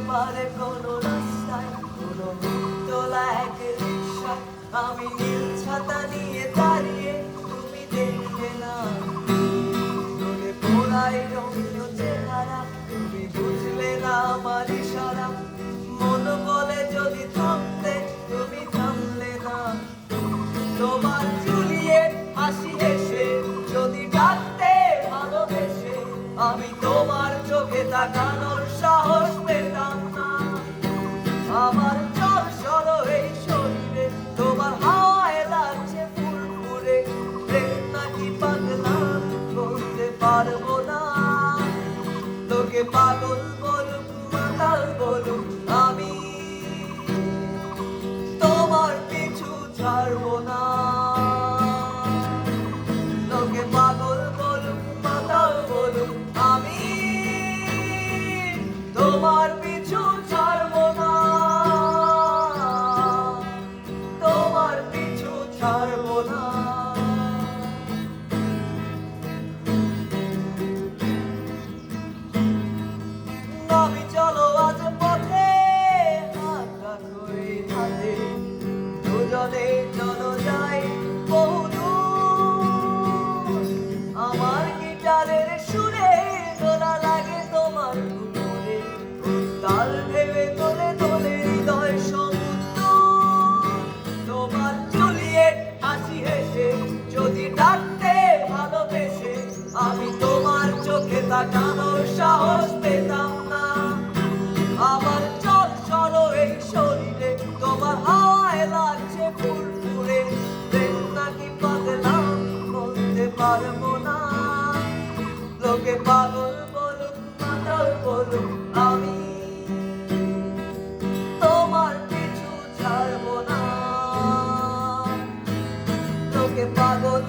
পারে কোনো রাস্তায়, কোনো তোলা এক রিকশায় আমি নীল ছাতা নিয়ে দাঁড়িয়ে, তুমি দেখলে না তোরে পোড়াই রঙিন চেহারা, তুমি বুঝলে না আমার ইশারা, মন বলে যদি থামতে তুমি থামলে না। তোমার জুলিয়েট হাসি হেসে যদি ডাকতে ভালোবেসে, আমি তোমার চোখে তাকানোর সাহস পেতাম না। আমার চল সরো এই শরীরে, তোমার হাওয়ায় লাগছে ফুরফুরে, প্রেম নাকি পাগলা বলতে পারবো না। তোকে পাগল বলুক মাতাল বলুক, আমি তোমার পিছু ছাড়বো না। তোকে পাগল বলুক মাতাল বলুক, আমি তোমার পিছু ছাড়বো না। তোমার পিছু ছাড়বো না। আমি চলো আজ পথে হাত ধরে হাতে, দুজনে চলো যাই বহুদূর। আমার গিটারের সুরে দোলা লাগে তোমার উপরে, তাল ভেবে তোলে তোলে হৃদয় সমুদ্র। তোমার জুলিয়েট হাসি হেসে যদি ডাকতে ভালোবেসে, আমি তোমার চোখে তাকানোর সাহস পেতাম না। আমার চল সরো এই শরীরে, তোমার হাওয়ায় লাগছে ফুরফুরে, প্রেম নাকি পাগলা বলতে পারবো না। লোকে পাগল বলুক মাতাল বলুক, আমি তোমার পিছু ছাড়বো না। লোকে পাগল